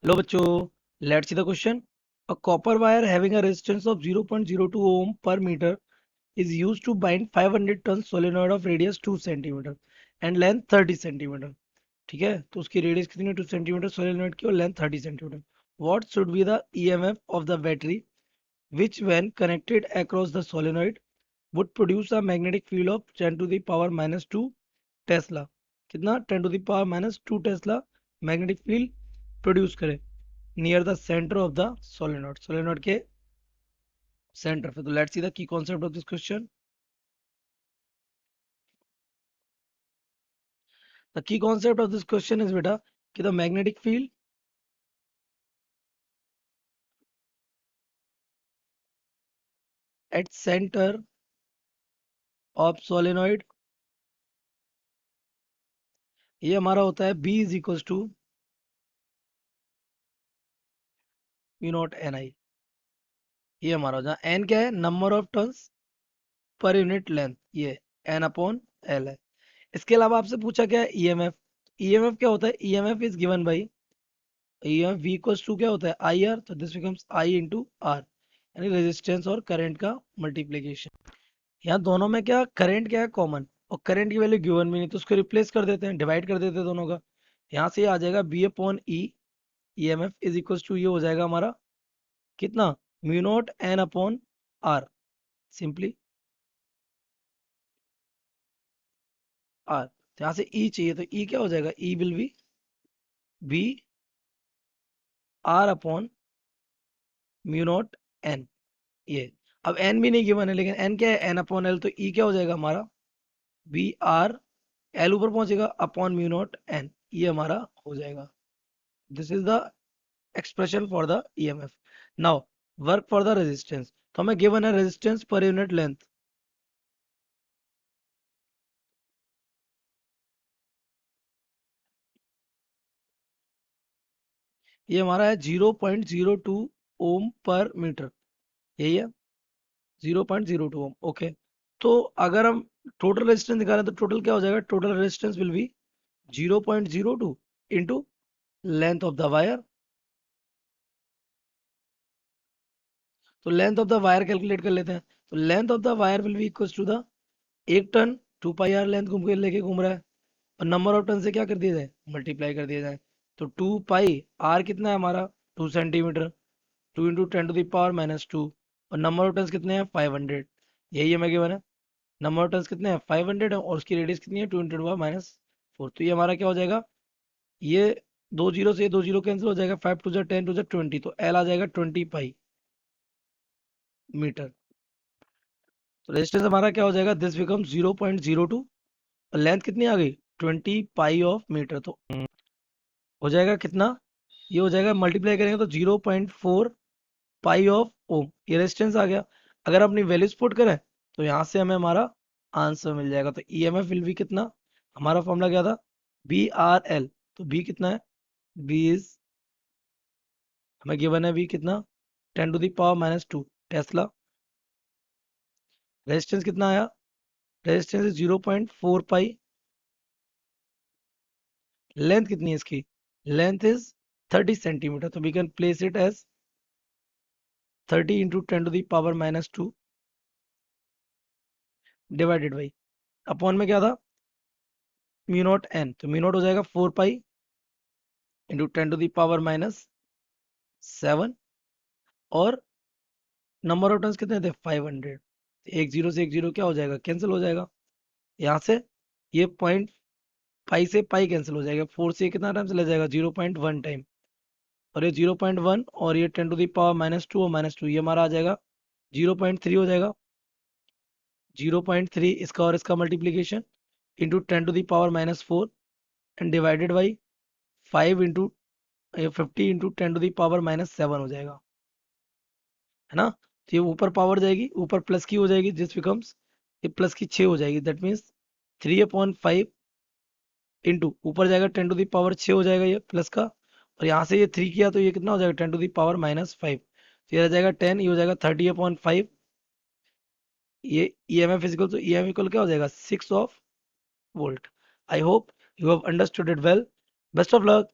लो बच्चों, let's see the question. A copper wire having a resistance of 0.02 ohm per meter is used to bind 500 tons solenoid of radius 2 centimeter and length 30 centimeter. ठीक है, तो उसकी radius कितनी है 2 centimetre solenoid की और length 30 centimetre. What should be the EMF of the battery which when connected across the solenoid would produce a magnetic field of 10 to the power minus 2 tesla. कितना 10 to the power minus 2 tesla magnetic field produce करे near the centre of the solenoid, solenoid के centre पे. तो let's see the key concept of this question. The key concept of this question is बेटा कि the magnetic field at centre of solenoid, ये हमारा होता है B is equal to mu naught N I. ये हमारा हो जाए एन क्या है, number of turns per unit length, ये एन अपॉन एल है. इसके अलावा आपसे पूछा क्या है ईएमएफ. ईएमएफ क्या होता है, EMF is given by EMF V equals to क्या होता है आई आर. तो this becomes I into R, यानी रेजिस्टेंस और करंट का मल्टीप्लीकेशन. यहाँ दोनों में क्या करंट क्या है कॉमन, और करंट की वैल्यू गिवन भी नहीं, तो उसको रिप्लेस कर देते हैं, डिवाइड कर देते हैं दोनों का. यहाँ से ये आ जाएगा B upon E E M F is equal to ये हो जाएगा हमारा कितना mu naught N upon R, simply R. तो यहाँ से ई चाहिए, तो ई क्या हो जाएगा, E will be R upon mu naught N. ये अब एन भी नहीं गिवन है, लेकिन एन क्या है एन अपॉन एल, तो ई क्या हो जाएगा हमारा बी आर, एल ऊपर पहुंचेगा अपॉन म्यू नॉट एन, ये हमारा हो जाएगा. This is the expression for the EMF. Now work for the resistance. तो हमें गिवन है रेजिस्टेंस पर यूनिट लेंथ. ये हमारा है 0.02 ओम पर मीटर, यही है 0.02 ओम. ओके, तो अगर हम टोटल रेजिस्टेंस निकालें तो टोटल क्या हो जाएगा, total resistance will be 0.02 into length of the wire. तो length of the wire calculate कर लेते हैं. तो length of the wire will be equal to the एक टन 2 पाई आर लेंथ घूम के लेके घूम रहा है, और नंबर ऑफ टन से क्या कर दिया जाए मल्टीप्लाई कर दिया जाए. तो 2 पाई आर कितना है हमारा 2 centimetre, 2 into 10 to the power minus 2, और नंबर ऑफ टन कितने हैं 500. यही हमें गिवन है, नंबर ऑफ टन कितने हैं 500 है, और उसकी रेडियस कितनी है 2 इंटू पावर माइनस 4. तो ये हमारा क्या हो जाएगा, ये दो जीरो से दो जीरो कैंसिल हो जाएगा, 5 टू जा 10 टू जा 20, तो एल आ जाएगा 20 पाई मीटर. तो रेजिस्टेंस हमारा क्या हो जाएगा, दिस बिकम 0.02, और लेंथ कितनी आ गई 20 पाई ऑफ मीटर. तो हो जाएगा कितना, ये हो जाएगा मल्टीप्लाई करेंगे तो 0.4 पाई ऑफ ओम, ये रेजिस्टेंस आ गया. अगर अपनी वैल्यूज पुट करें तो यहाँ से हमें हमारा आंसर मिल जाएगा. तो ईएमएफ विल बी कितना, हमारा फॉर्मूला क्या था बी आर एल. तो बी कितना है, बी इज हमें गिवन है बी कितना 10 to the power minus 2 tesla. Resistance कितना आया, रेजिस्टेंस इज 0.4 पाई. लेंथ कितनी है इसकी, लेंथ इज 30 सेंटीमीटर. तो we can place it as 30 into 10 to the power minus 2 divided by upon में क्या था म्यू नॉट एन. तो म्यू नॉट हो जाएगा 4 pi into 10 to the power minus 7, और नंबर ऑफ टर्न्स कितने थे 500. एक जीरो से एक जीरो क्या हो जाएगा कैंसिल हो जाएगा. यहाँ से ये पॉइंट पाई से पाई कैंसिल हो जाएगा, 4 से कितना टाइम चला जाएगा 0.1 टाइम, और ये 0.1 और ये 10 टू द पावर माइनस 2 और माइनस 2, ये हमारा आ जाएगा 0.3 हो जाएगा. 0.3 इसका और इसका multiplication into 10 to the power minus 4 and divided by 5 into 50 into 10 to the power minus 7 हो जाएगा, है ना. तो ये ऊपर पावर जाएगी, ऊपर प्लस की हो जाएगी, दिस बिकम्स ये प्लस की 6 हो जाएगी. दैट मीन्स 3/5 इंटू ऊपर जाएगा 10 टू द पावर 6 हो जाएगा ये प्लस का, और यहाँ से ये 3 किया तो ये कितना हो जाएगा 10 टू द पावर माइनस 5. तो ये रह जाएगा 10, ये हो जाएगा 30/5. ये ईएमएफ फिजिकल, तो ईएमएफ इक्वल क्या हो जाएगा 6 of volt. I hope you have understood it well. Best of luck.